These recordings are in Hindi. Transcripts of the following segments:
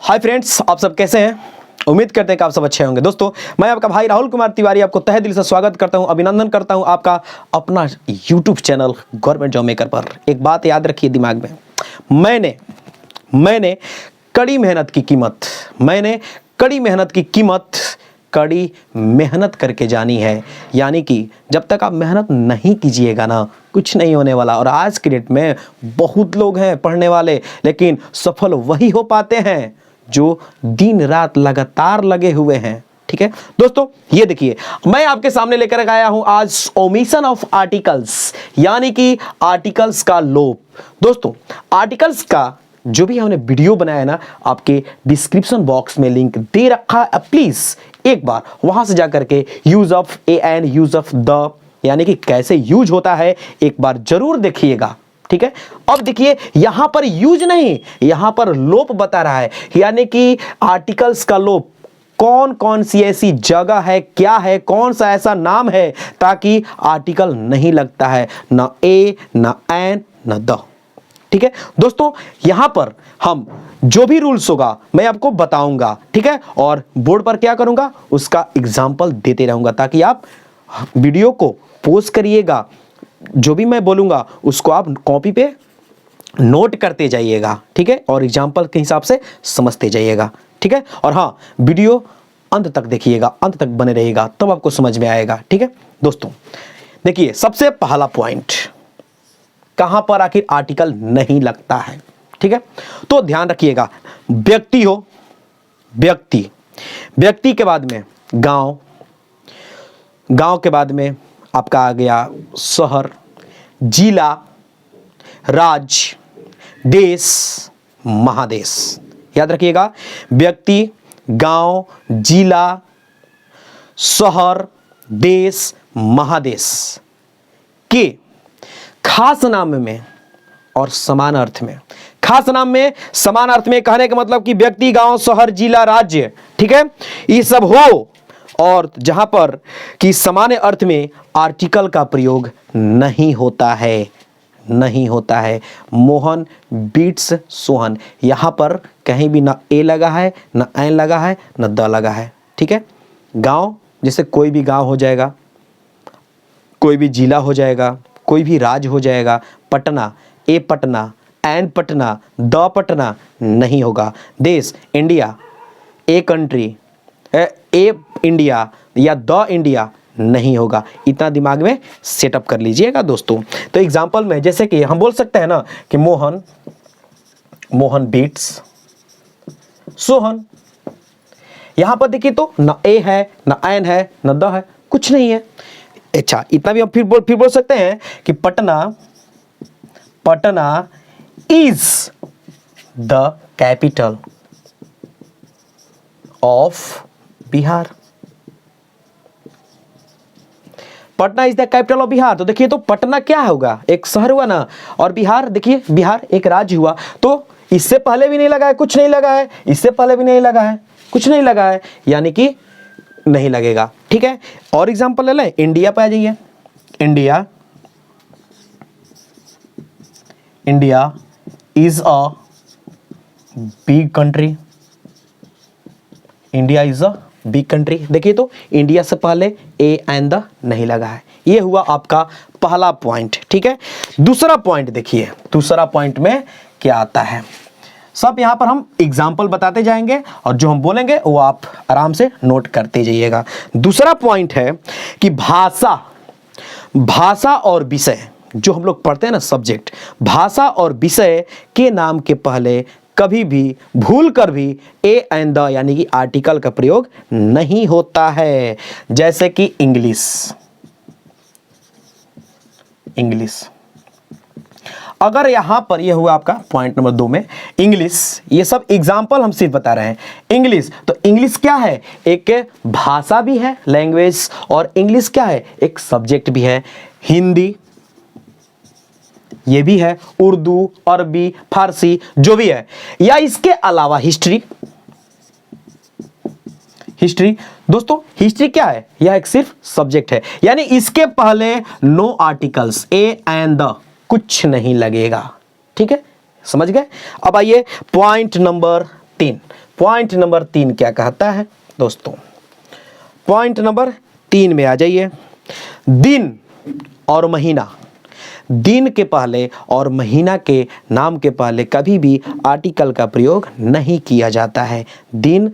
हाय फ्रेंड्स, आप सब कैसे हैं? उम्मीद करते हैं कि आप सब अच्छे होंगे। दोस्तों, मैं आपका भाई राहुल कुमार तिवारी आपको तहे दिल से स्वागत करता हूं, अभिनंदन करता हूं आपका अपना YouTube channel government job maker पर। एक बात याद रखिए दिमाग में, मैंने कड़ी मेहनत कड़ी मेहनत करके जानी है। यानी कि जब तक आप मेहनत नहीं कीजिएगा ना, कुछ नहीं होने वाला। और आज के डेट में बहुत लोग हैं पढ़ने वाले, लेकिन सफल वही हो पाते हैं जो दिन रात लगातार लगे हुए हैं। ठीक है दोस्तों, ये देखिए मैं आपके सामने लेकर आया हूं आज ओमिशन ऑफ आर्टिकल्स, यानी कि आर्टिकल्स का लोप। दोस्तों, आर्टिकल्स का जो भी हमने वीडियो बनाया है ना, आपके डिस्क्रिप्शन बॉक्स में लिंक दे रखा है। प्लीज एक बार वहां से जाकर के use of A and use of the, यानी कि कैसे यूज होता है, एक बार जरूर देखिएगा। ठीक है, अब देखिए यहां पर यूज नहीं, यहां पर लोप बता रहा है, यानी कि आर्टिकल्स का लोप। कौन कौन सी ऐसी जगह है, क्या है, कौन सा ऐसा नाम है ताकि आर्टिकल नहीं लगता है, ना ए ना एन ना द। ठीक है दोस्तों, यहां पर हम जो भी रूल्स होगा मैं आपको बताऊंगा। ठीक है, और बोर्ड पर क्या करूंगा उसका एग्जाम्पल देते रहूंगा ताकि आप वीडियो को पोस्ट करिएगा। जो भी मैं बोलूंगा उसको आप कॉपी पे नोट करते जाइएगा। ठीक है, और एग्जाम्पल के हिसाब से समझते जाइएगा। ठीक है, और हाँ, वीडियो अंत तक देखिएगा, अंत तक बने रहिएगा, तब आपको समझ में आएगा। ठीक है दोस्तों, देखिए सबसे पहला पॉइंट, कहां पर आखिर आर्टिकल नहीं लगता है। ठीक है, तो ध्यान रखिएगा, व्यक्ति हो, व्यक्ति के बाद में गांव, गांव के बाद में आपका आ गया शहर, जिला, राज्य, देश, महादेश। याद रखिएगा, व्यक्ति, गांव, जिला, शहर, देश, महादेश के खास नाम में और समान अर्थ में। खास नाम में, समान अर्थ में कहने का मतलब कि व्यक्ति, गांव, शहर, जिला, राज्य, ठीक है, ये सब हो। और जहां पर कि सामान्य अर्थ में आर्टिकल का प्रयोग नहीं होता है, मोहन बीट्स सोहन, यहां पर कहीं भी ना ए लगा है, ना एन लगा है, ना द लगा है। ठीक है, गांव जैसे कोई भी गांव हो जाएगा, कोई भी जिला हो जाएगा, कोई भी राज्य हो जाएगा। पटना, ए पटना, एन पटना, द पटना नहीं होगा। देश, India, a country, A India या द इंडिया नहीं होगा। इतना दिमाग में सेटअप कर लीजिएगा दोस्तों। तो एग्जांपल में जैसे कि हम बोल सकते हैं ना कि मोहन बीट्स सोहन। यहां पर देखिए तो ना ए है, ना एन है, ना द है, कुछ नहीं है। अच्छा, इतना भी हम फिर बोल सकते हैं कि Patna is the capital of Bihar. Patna is the capital of Bihar. तो देखिए तो पटना क्या होगा, एक शहर हुआ ना, और बिहार, देखिए बिहार एक राज्य हुआ। तो इससे पहले भी नहीं लगा है, कुछ नहीं लगा है, इससे पहले भी नहीं लगा है, कुछ नहीं लगा है, यानी कि नहीं लगेगा। ठीक है, और एग्जांपल ले लें, इंडिया पे आ जाइए। India is a big country. India is a big country. देखिए तो इंडिया से पहले ए एंड द नहीं लगा है। ये हुआ आपका पहला पॉइंट। ठीक है, दूसरा पॉइंट देखिए, दूसरा पॉइंट में क्या आता है, सब यहां पर हम एग्जाम्पल बताते जाएंगे और जो हम बोलेंगे वो आप आराम से नोट करते जाइएगा। दूसरा पॉइंट है कि भाषा और विषय, जो हम लोग पढ़ते हैं ना सब्जेक्ट, भाषा और विषय के नाम के पहले कभी भी भूल कर भी ए एंड द यानी कि आर्टिकल का प्रयोग नहीं होता है। जैसे कि इंग्लिश, अगर यहां पर यह हुआ आपका पॉइंट नंबर 2 में इंग्लिश, ये सब एग्जांपल हम सिर्फ बता रहे हैं। इंग्लिश, तो इंग्लिश क्या है, एक भाषा भी है, लैंग्वेज, और इंग्लिश क्या है, एक सब्जेक्ट भी है। हिंदी ये भी है, उर्दू, अरबी, फारसी जो भी है, या इसके अलावा हिस्ट्री। दोस्तों, हिस्ट्री क्या है, यह एक सिर्फ सब्जेक्ट है, यानी इसके पहले no articles, a and the कुछ नहीं लगेगा। ठीक है, समझ गए। अब आइए पॉइंट नंबर 3। पॉइंट नंबर 3 क्या कहता है दोस्तों? पॉइंट नंबर 3 में आ जाइए। दिन और महीना, दिन के पहले और महीना के नाम के पहले कभी भी आर्टिकल का प्रयोग नहीं किया जाता है। दिन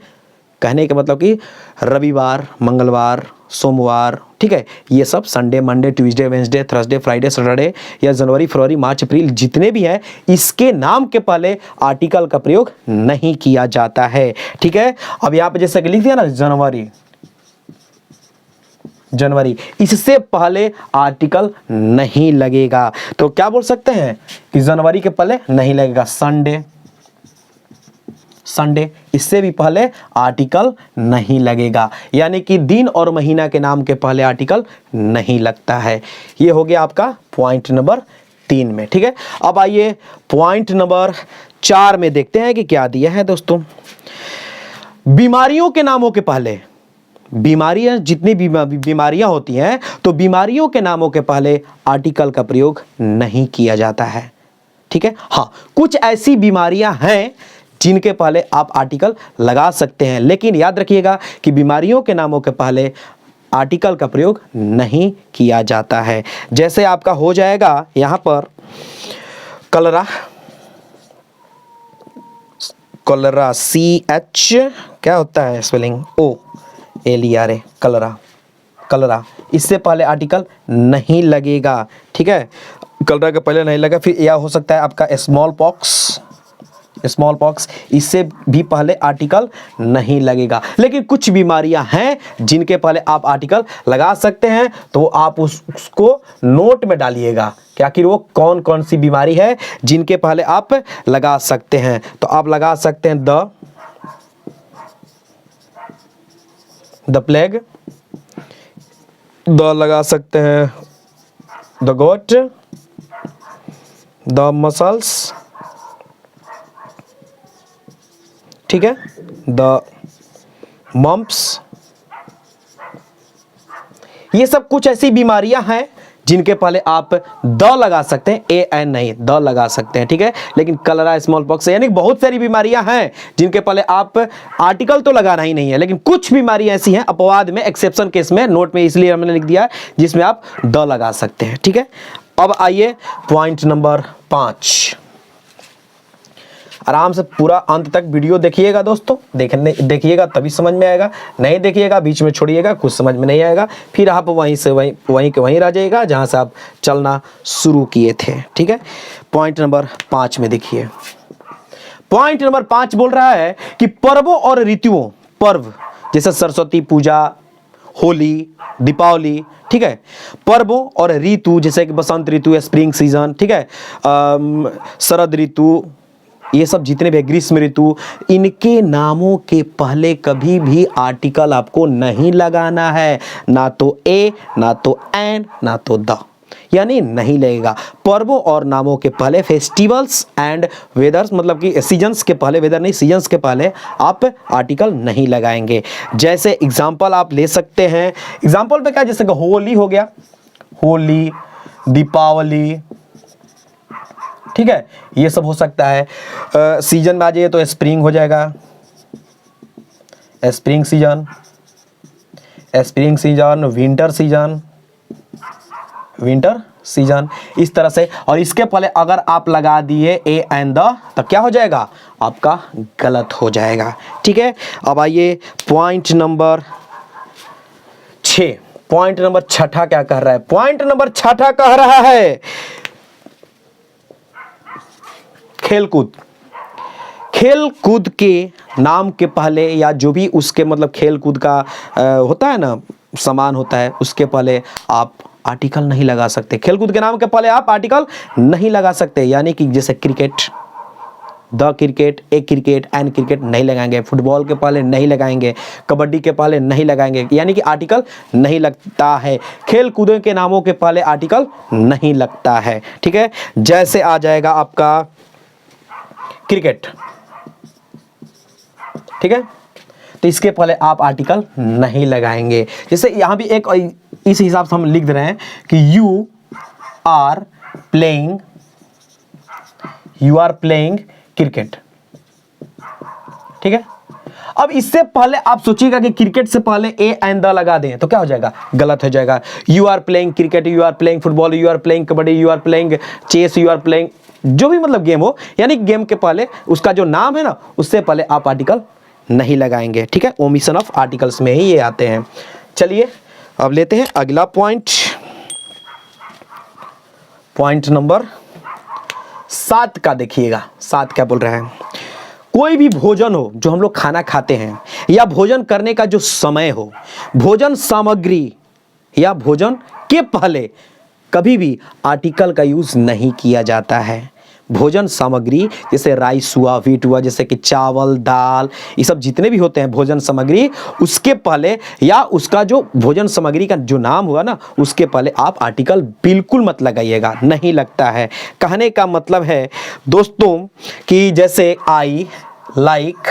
कहने का मतलब कि रविवार, मंगलवार, सोमवार, ठीक है, ये सब Sunday, Monday, Tuesday, Wednesday, Thursday, Friday, Saturday या जनवरी, फरवरी, मार्च, अप्रैल जितने भी हैं, इसके नाम के पहले आर्टिकल का प्रयोग नहीं किया जाता है। ठीक है, अब यहाँ पे जैसे कि लिख दिया ना जनवरी, जनवरी, इससे पहले आर्टिकल नहीं लगेगा। तो क्या बोल सकते हैं कि जनवरी के पहले नहीं लगेगा। संडे, संडे, इससे भी पहले आर्टिकल नहीं लगेगा। यानी कि दिन और महीना के नाम के पहले आर्टिकल नहीं लगता है। ये हो गया आपका पॉइंट नंबर 3 में। ठीक है, अब आइए पॉइंट नंबर 4 में देखते हैं कि क्या दिया है दोस्तों। बीमारियों के नामों के पहले, बीमारियां जितनी बीमारियां होती हैं तो बीमारियों के नामों के पहले आर्टिकल का प्रयोग नहीं किया जाता है। ठीक है, हाँ, कुछ ऐसी बीमारियां हैं जिनके पहले आप आर्टिकल लगा सकते हैं, लेकिन याद रखिएगा कि बीमारियों के नामों के पहले आर्टिकल का प्रयोग नहीं किया जाता है। जैसे आपका हो जाएगा यहां पर कलरा, कलरा, CH क्या होता है स्पेलिंग, OLERA, कलरा, कलरा, इससे पहले आर्टिकल नहीं लगेगा। ठीक है, कलरा के पहले नहीं लगा। फिर यह हो सकता है आपका स्मॉल पॉक्स, स्मॉल पॉक्स, इससे भी पहले आर्टिकल नहीं लगेगा। लेकिन कुछ बीमारियां हैं जिनके पहले आप आर्टिकल लगा सकते हैं, तो आप उसको नोट में डालिएगा कि आखिर वो कौन कौन सी बीमारी है जिनके पहले आप लगा सकते हैं। तो आप लगा सकते हैं द प्लेग, द लगा सकते हैं द गोट, द मसल्स, ठीक है, द मम्प्स। ये सब कुछ ऐसी बीमारियां हैं जिनके पहले आप द लगा सकते हैं, AN नहीं, द लगा सकते हैं। ठीक है, लेकिन कलरा, स्मॉल पॉक्स, यानी बहुत सारी बीमारियां हैं जिनके पहले आप आर्टिकल तो लगाना ही नहीं है, लेकिन कुछ बीमारियां ऐसी हैं अपवाद में, एक्सेप्शन केस में, नोट में इसलिए हमने लिख दिया जिसमें आप द लगा सकते हैं। ठीक है, अब आइए पॉइंट नंबर 5। आराम से पूरा अंत तक वीडियो देखिएगा दोस्तों, देखिएगा तभी समझ में आएगा, नहीं देखिएगा बीच में छोड़िएगा, कुछ समझ में नहीं आएगा, फिर आप वहीं से वहीं रह जाइएगा जहां से आप चलना शुरू किए थे। ठीक है, पॉइंट नंबर 5 में देखिए। पॉइंट नंबर 5 बोल रहा है कि पर्वों और ऋतुओं, पर्व जैसे सरस्वती पूजा, होली, दीपावली, ठीक है, पर्वों और ऋतु जैसे कि बसंत ऋतु, स्प्रिंग सीजन, ठीक है, शरद ऋतु, ये सब जितने भी ग्रीष्म ऋतु, इनके नामों के पहले कभी भी आर्टिकल आपको नहीं लगाना है, ना तो ए, ना तो एन, ना तो द, यानी नहीं लगेगा। पर्वों और नामों के पहले, फेस्टिवल्स एंड वेदर्स, मतलब कि सीजन्स के पहले, वेदर नहीं सीजन्स के पहले आप आर्टिकल नहीं लगाएंगे। जैसे एग्जाम्पल आप ले सकते हैं, एग्जाम्पल पे क्या, जैसे कि होली हो गया, होली, दीपावली, ठीक है, ये सब हो सकता है। सीजन में आ जाइए तो स्प्रिंग हो जाएगा, spring season, spring season, winter season, winter season, इस तरह से। और इसके पहले अगर आप लगा दिए ए एंड द, तो क्या हो जाएगा आपका, गलत हो जाएगा। ठीक है, अब आइए पॉइंट नंबर 6। पॉइंट नंबर 6 क्या कह रहा है? पॉइंट नंबर 6 कह रहा है खेलकूद। खेलकूद के नाम के पहले या जो भी उसके मतलब खेलकूद का होता है ना, सामान होता है, उसके पहले आप आर्टिकल नहीं लगा सकते। खेलकूद के नाम के पहले आप आर्टिकल नहीं लगा सकते, यानी कि जैसे cricket, the cricket, a cricket, an cricket नहीं लगाएंगे, फुटबॉल के पहले नहीं लगाएंगे, कबड्डी के पहले नहीं लगाएंगे, यानी कि आर्टिकल नहीं लगता है। खेल कूदों के नामों के पहले आर्टिकल नहीं लगता है। ठीक है, जैसे आ जाएगा आपका क्रिकेट, ठीक है, तो इसके पहले आप आर्टिकल नहीं लगाएंगे। जैसे यहां भी एक इस हिसाब से हम लिख दे रहे हैं कि यू आर प्लेइंग क्रिकेट, ठीक है, अब इससे पहले आप सोचिएगा कि क्रिकेट से पहले ए एंड द लगा दें तो क्या हो जाएगा, गलत हो जाएगा। You are playing cricket, you are playing football, you are playing kabaddi, you are playing chess, you are playing जो भी मतलब गेम हो, यानी गेम के पहले उसका जो नाम है ना उससे पहले आप आर्टिकल नहीं लगाएंगे, ठीक है। ओमिशन ऑफ आर्टिकल्स में ही ये आते हैं। चलिए अब लेते हैं अगला पॉइंट, पॉइंट नंबर 7 का देखिएगा। 7 क्या बोल रहा है, कोई भी भोजन हो जो हम लोग खाना खाते हैं या भोजन करने का जो समय हो, भोजन सामग्री या भोजन के पहले कभी भी आर्टिकल का यूज नहीं किया जाता है। भोजन सामग्री जैसे राइस हुआ, व्हीट हुआ, जैसे कि चावल, दाल, ये सब जितने भी होते हैं भोजन सामग्री, उसके पहले या उसका जो भोजन सामग्री का जो नाम हुआ ना उसके पहले आप आर्टिकल बिल्कुल मत लगाइएगा, नहीं लगता है। कहने का मतलब है दोस्तों कि जैसे आई लाइक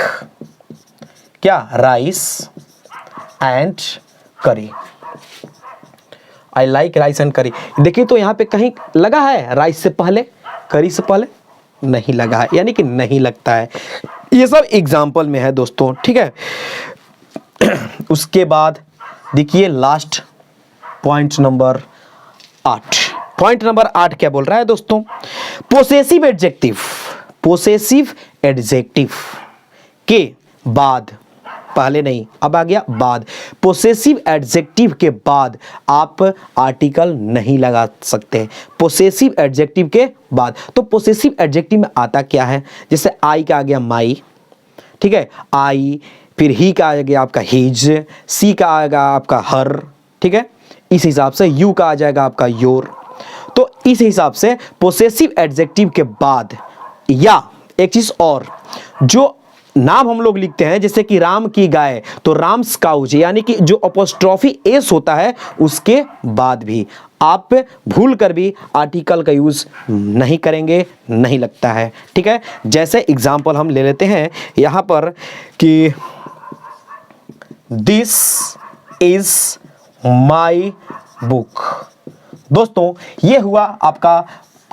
क्या, राइस एंड करी, आई लाइक राइस एंड करी। देखिए तो यहाँ पे कहीं लगा है राइस से पहले, करी से पहले नहीं लगा है, यानी कि नहीं लगता है। ये सब एग्जाम्पल में है दोस्तों, ठीक है। उसके बाद देखिए last point number 8। Point number 8 क्या बोल रहा है दोस्तों, पोसेसिव एडजेक्टिव, पोसेसिव एडजेक्टिव के बाद, पहले नहीं अब आ गया बाद, पोसेसिव एडजेक्टिव के बाद आप आर्टिकल नहीं लगा सकते। पोसेसिव एडजेक्टिव के बाद, तो पोसेसिव एडजेक्टिव में आता क्या है, जैसे आई का आ गया माई, ठीक है, आई, फिर ही का आ गया आपका हिज, सी का आएगा आपका हर, ठीक है, इस हिसाब से यू का आ जाएगा आपका योर। तो इस हिसाब से पोसेसिव एडजेक्टिव के बाद, या एक चीज और, जो नाम हम लोग लिखते हैं जैसे कि राम की गाय, तो राम्स काउज, यानी कि जो अपोस्ट्रोफी एस होता है उसके बाद भी आप भूल कर भी आर्टिकल का यूज नहीं करेंगे, नहीं लगता है, ठीक है। जैसे एग्जांपल हम ले लेते हैं यहां पर कि दिस इज माई बुक। दोस्तों ये हुआ आपका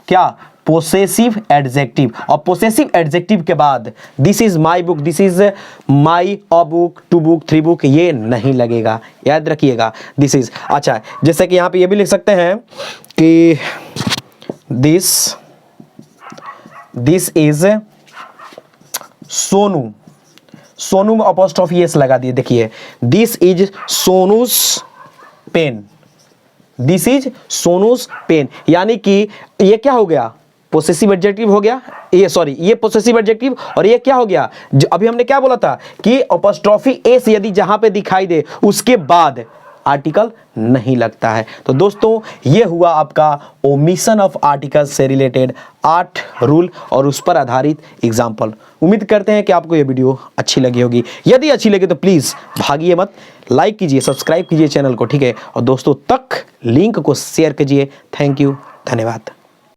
क्या, पोसेसिव एडजेक्टिव। और पोसेसिव एडजेक्टिव के बाद this is my book, this is my a book, 2 book, 3 book, ये नहीं लगेगा, याद रखिएगा। दिस इज, अच्छा जैसे कि यहां पे ये भी लिख सकते हैं कि दिस इज सोनू, सोनू में अपॉस्ट्रोफी एस लगा दिए, देखिए this is Sonu's pen, this is Sonu's pen, यानी कि ये क्या हो गया, पोसेसिव एडजेक्टिव हो गया, ये सॉरी ये पोसेसिव एडजेक्टिव, और ये क्या हो गया, जो अभी हमने क्या बोला था कि अपॉस्ट्रोफी एस यदि जहां पे दिखाई दे उसके बाद आर्टिकल नहीं लगता है। तो दोस्तों ये हुआ आपका ओमिशन ऑफ आर्टिकल से रिलेटेड 8 रूल और उस पर आधारित एग्जाम्पल। उम्मीद करते हैं कि आपको ये वीडियो अच्छी लगी होगी। यदि अच्छी लगी तो प्लीज़ भागिए मत, लाइक कीजिए, सब्सक्राइब कीजिए चैनल को, ठीक है, और दोस्तों तक लिंक को शेयर कीजिए। थैंक यू, धन्यवाद।